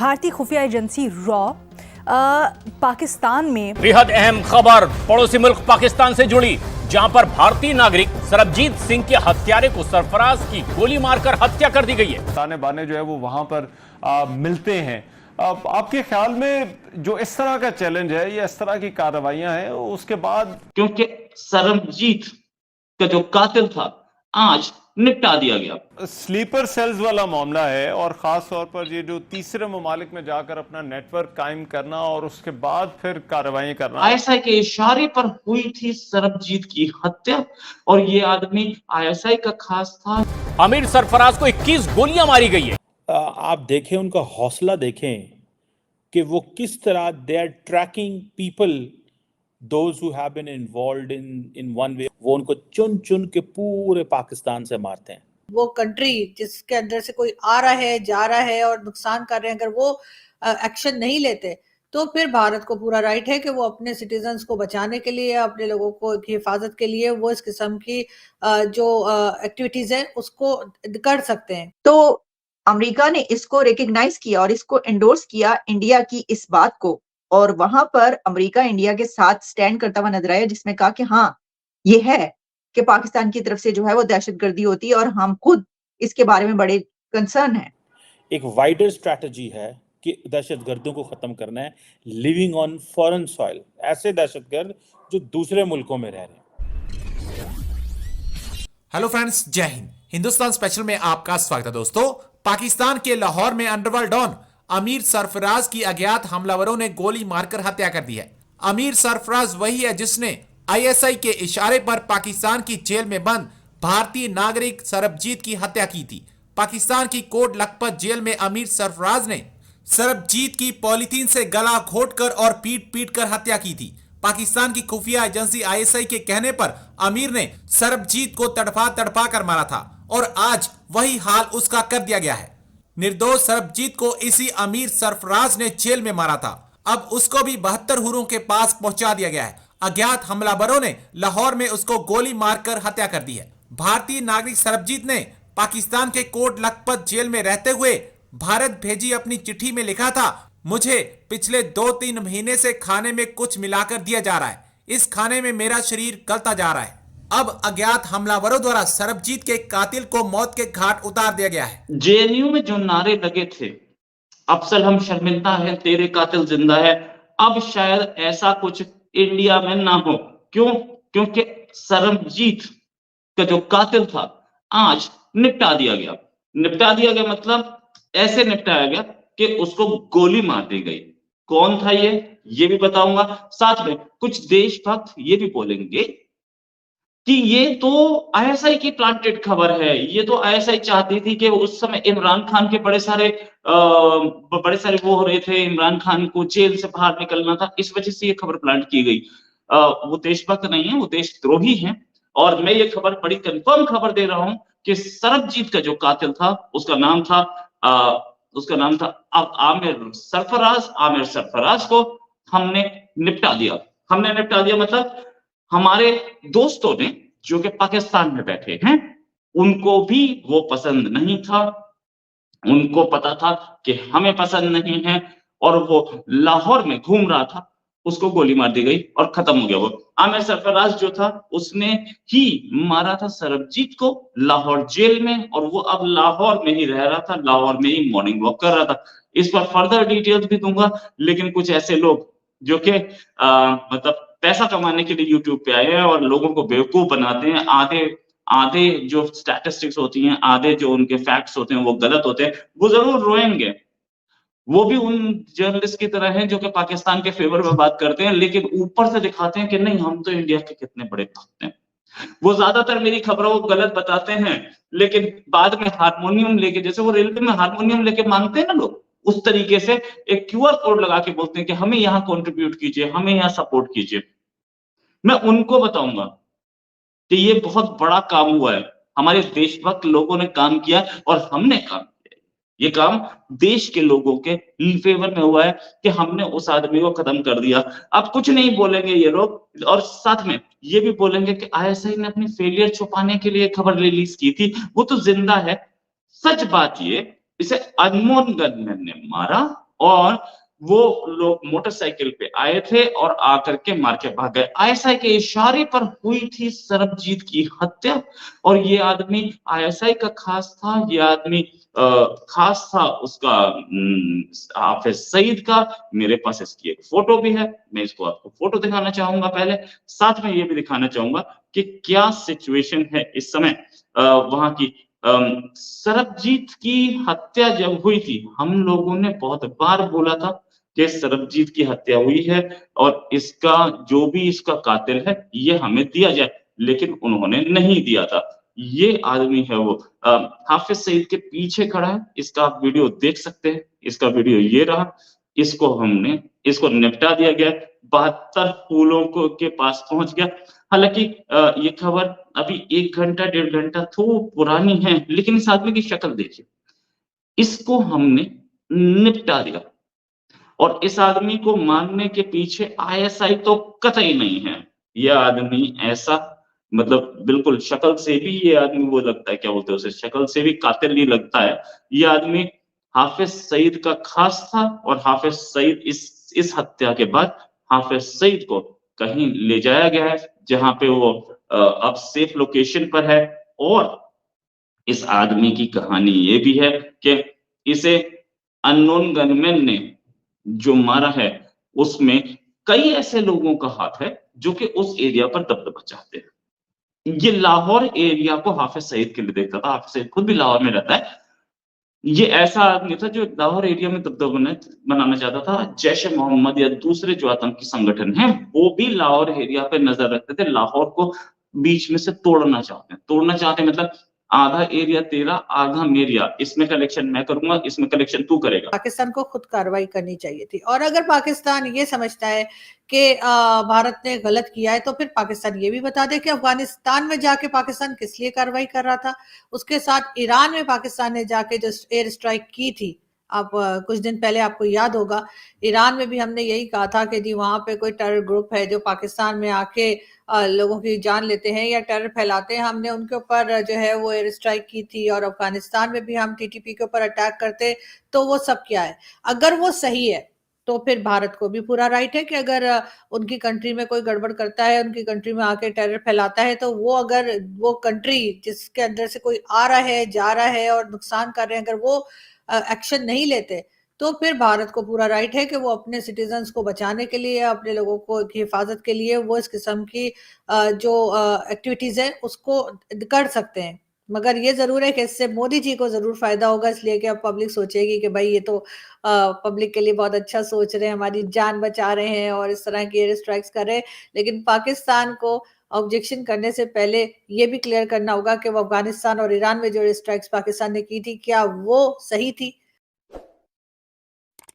भारतीय खुफिया agency raw Pakistan में बेहद अहम खबर पड़ोसी मुल्क पाकिस्तान से जुड़ी, जहां पर भारतीय नागरिक सरबजीत सिंह के हत्यारे को सरफराज की गोली मारकर हत्या कर दी गई है। ताने बाने जो है वो वहां पर मिलते हैं। आपके ख्याल में जो इस तरह का चैलेंज है या इस तरह की कार्रवाइयां हैं उसके बाद, क्योंकि सरबजीत का जो कातिल था आज निपटा दिया गया। स्लीपर सेल्स वाला मामला है और खास तौर पर ये जो तीसरे ममालिक में जाकर अपना नेटवर्क कायम करना और उसके बाद फिर कार्रवाई करना। आईएसआई के इशारे पर हुई थी सरबजीत की हत्या और ये आदमी आईएसआई का खास था। अमीर सरफराज को 21 गोलियां मारी गई है। आप देखें, उनका हौसला देखें कि वो किस तरह they are tracking people those who have been involved in one way. वो उनको चुन चुन के पूरे पाकिस्तान से मारते हैं। वो कंट्री जिसके अंदर से कोई आ रहा है, जा रहा है और नुकसान कर रहे हैं, अगर वो एक्शन नहीं लेते तो फिर भारत को पूरा राइट है कि वो अपने सिटीजन्स को बचाने के लिए, अपने लोगों को की हिफाजत के लिए वो इस किस्म की जो एक्टिविटीज है उसको कर सकते हैं। तो अमेरिका ने इसको रिकग्नाइज किया और इसको एंडोर्स किया इंडिया की इस बात को, और वहां पर अमेरिका इंडिया के साथ स्टैंड करता हुआ नजर आया, जिसमें कहा कि हाँ ये है कि पाकिस्तान की तरफ से जो है वो दहशतगर्दी होती है और हम खुद इसके बारे में बड़े कंसर्न हैं। एक वाइडर स्ट्रैटेजी है कि दहशतगर्दों को खत्म करना है, लिविंग ऑन फॉरेन सॉइल, ऐसे दहशतगर्द जो दूसरे मुल्कों में रह रहे हैं। हेलो फ्रेंड्स, जय हिंद। हिंदुस्तान स्पेशल में आपका स्वागत है। दोस्तों, पाकिस्तान के लाहौर में अंडरवर्ल्ड डॉन अमीर सरफराज की अज्ञात हमलावरों ने गोली मारकर हत्या कर दी है। अमीर सरफराज वही है जिसने आईएसआई के इशारे पर पाकिस्तान की जेल में बंद भारतीय नागरिक सरबजीत की हत्या की थी। पाकिस्तान की कोट लखपत जेल में अमीर सरफराज ने सरबजीत की पॉलीथीन से गला घोटकर और पीट पीट कर हत्या की थी। पाकिस्तान की खुफिया एजेंसी आईएसआई के कहने पर अमीर ने सरबजीत को तड़पा तड़पा कर मारा था और आज वही हाल उसका कर दिया गया है। निर्दोष सरबजीत को इसी अमीर सरफराज ने जेल में मारा था। अब उसको भी 72 हुरों के पास पहुंचा दिया गया है। अज्ञात हमलावरों ने लाहौर में उसको गोली मारकर हत्या कर दी है। भारतीय नागरिक सरबजीत ने पाकिस्तान के कोट लखपत जेल में रहते हुए भारत भेजी अपनी चिट्ठी में लिखा था, मुझे पिछले 2-3 महीने से खाने में कुछ मिलाकर दिया जा रहा है, इस खाने में मेरा शरीर गलता जा रहा है। अब अज्ञात हमलावरों द्वारा सरबजीत के कातिल को मौत के घाट उतार दिया गया है। जेएनयू में जो नारे लगे थे, अफसल हम शर्मिंदा है, तेरे कातिल जिंदा है, अब शायद ऐसा कुछ इंडिया में ना हो। क्यों? क्योंकि सरबजीत का जो कातिल था आज निपटा दिया गया। निपटा दिया गया मतलब ऐसे निपटाया गया कि उसको गोली मार दी गई। कौन था ये भी बताऊंगा। साथ में कुछ देशभक्त ये भी बोलेंगे कि ये तो आईएसआई की प्लांटेड खबर है। ये तो आईएसआई चाहती थी कि उस समय इमरान खान के बड़े सारे वो हो रहे थे, इमरान खान को जेल से बाहर निकलना था, इस वजह से ये खबर प्लांट की गई। वो देशभक्त नहीं है, वो देशद्रोही हैं। और मैं ये खबर बड़ी कंफर्म खबर दे रहा हूं कि सरबजीत का जो कातिल था उसका नाम था आमिर सरफराज। आमिर सरफराज को हमने निपटा दिया मतलब हमारे दोस्तों ने जो कि पाकिस्तान में बैठे हैं उनको भी वो पसंद नहीं था। उनको पता था कि हमें पसंद नहीं है और वो लाहौर में घूम रहा था, उसको गोली मार दी गई और खत्म हो गया। वो आमिर सरफराज जो था उसने ही मारा था सरबजीत को लाहौर जेल में, और वो अब लाहौर में ही रह रहा था, लाहौर में ही मॉर्निंग वॉक कर रहा था। इस पर फर्दर डिटेल्स भी दूंगा, लेकिन कुछ ऐसे लोग जो कि मतलब पैसा कमाने के लिए यूट्यूब पे आए हैं और लोगों को बेवकूफ बनाते हैं। आधे जो स्टैटिस्टिक्स होती हैं, आधे जो उनके फैक्ट्स होते हैं वो गलत होते हैं। वो जरूर रोएंगे, वो भी उन जर्नलिस्ट की तरह हैं जो कि पाकिस्तान के फेवर में बात करते हैं, लेकिन ऊपर से दिखाते हैं कि नहीं हम तो इंडिया के कितने बड़े भक्त हैं। वो ज्यादातर मेरी खबरों को गलत बताते हैं, लेकिन बाद में हारमोनियम लेके, जैसे वो रेलवे में हारमोनियम लेके मांगते हैं ना लोग, उस तरीके से एक क्यूआर कोड लगा के बोलते हैं कि हमें यहाँ कंट्रीब्यूट कीजिए, हमें यहाँ सपोर्ट कीजिए। मैं उनको बताऊंगा कि ये बहुत बड़ा काम हुआ है, हमारे देशभक्त लोगों ने काम किया और हमने काम किया। ये काम देश के लोगों के फेवर में हुआ है कि हमने उस आदमी को खत्म कर दिया। अब कुछ नहीं बोलेंगे ये लोग, और साथ में ये भी बोलेंगे कि आईएसआई ने अपनी फेलियर छुपाने के लिए खबर रिलीज की थी, वो तो जिंदा है। सच बात ये, इसे अनमोल गनमैन ने मारा और वो लोग मोटरसाइकिल पे आए थे और आकर के मार के भाग गए। आईएसआई के इशारे पर हुई थी सरबजीत की हत्या और ये आदमी आईएसआई का खास था। ये आदमी खास था उसका हाफिज सईद का। मेरे पास इसकी एक फोटो भी है, मैं इसको आपको फोटो दिखाना चाहूंगा। पहले साथ में ये भी दिखाना चाहूंगा कि क्या सिचुएशन है इस समय वहां की। सरबजीत की हत्या जब हुई थी, हम लोगों ने बहुत बार बोला था कि सरबजीत की हत्या हुई है और इसका जो भी इसका कातिल है ये हमें दिया जाए, लेकिन उन्होंने नहीं दिया था। ये आदमी है वो हाफिज सईद के पीछे खड़ा है। इसका आप वीडियो देख सकते हैं। इसका वीडियो ये रहा। इसको निपटा दिया गया। 72 फूलों को के पास पहुंच गया। हालांकि ये खबर अभी 1 घंटा 1.5 घंटा तो पुरानी है, लेकिन इस आदमी की शक्ल देखिए। इसको हमने निपटा दिया और इस आदमी को मारने के पीछे आईएसआई तो कतई नहीं है। यह आदमी ऐसा मतलब बिल्कुल शक्ल से भी ये आदमी वो लगता है, क्या बोलते हैं उसे, शक्ल से भी कातिल नहीं लगता है। ये आदमी हाफिज सईद का खास था और हाफिज सईद इस हत्या के बाद हाफिज सईद को कहीं ले जाया गया है जहां पे वो अब सेफ लोकेशन पर है। और इस आदमी की कहानी ये भी है कि इसे अननोन गनमैन ने जो मारा है उसमें कई ऐसे लोगों का हाथ है जो कि उस एरिया पर दबदबा चाहते हैं। ये लाहौर एरिया को हाफिज सईद के लिए देखता था। हाफिज सईद खुद भी लाहौर में रहता है। ये ऐसा आदमी था जो लाहौर एरिया में दबदबा बनाना चाहता था। जैश ए मोहम्मद या दूसरे जो आतंकी संगठन हैं वो भी लाहौर एरिया पे नजर रखते थे। लाहौर को बीच में से तोड़ना चाहते हैं मतलब आधा एरिया तेरा आधा मेरा, इसमें कलेक्शन मैं करूंगा, इसमें कलेक्शन तू करेगा। पाकिस्तान को खुद कार्रवाई करनी चाहिए थी। और अगर पाकिस्तान ये समझता है कि भारत ने गलत किया है तो फिर पाकिस्तान ये भी बता दे कि अफगानिस्तान में जाके पाकिस्तान किस लिए कार्रवाई कर रहा था। उसके साथ ईरान में पाकिस्तान ने जाके जो एयर स्ट्राइक की थी, आप कुछ दिन पहले आपको याद होगा, ईरान में भी हमने यही कहा था कि जी वहां पे कोई टेरर ग्रुप है जो पाकिस्तान में आके लोगों की जान लेते हैं या टेरर फैलाते हैं। हमने उनके ऊपर जो है वो एयर स्ट्राइक की थी और अफगानिस्तान में भी हम टीटीपी के ऊपर अटैक करते। तो वो सब क्या है, अगर वो सही है तो फिर भारत को भी पूरा राइट है कि अगर उनकी कंट्री में कोई गड़बड़ करता है, उनकी कंट्री में आके टेरर फैलाता है, तो वो अगर वो कंट्री जिसके अंदर से कोई आ रहा है जा रहा है और नुकसान कर रहे हैं, अगर वो एक्शन नहीं लेते तो फिर भारत को पूरा राइट है कि वो अपने सिटीजन्स को बचाने के लिए, अपने लोगों को की हिफाजत के लिए वो इस किस्म की जो एक्टिविटीज है उसको कर सकते हैं। मगर ये जरूर है कि इससे मोदी जी को जरूर फायदा होगा, इसलिए कि अब पब्लिक सोचेगी कि भाई ये तो पब्लिक के लिए बहुत अच्छा सोच रहे हैं, हमारी जान बचा रहे हैं और इस तरह की एयर स्ट्राइक्स कर रहे हैं। लेकिन पाकिस्तान को ऑब्जेक्शन करने से पहले ये भी क्लियर करना होगा कि वो अफगानिस्तान और ईरान में जो एयर स्ट्राइक्स पाकिस्तान ने की थी क्या वो सही थी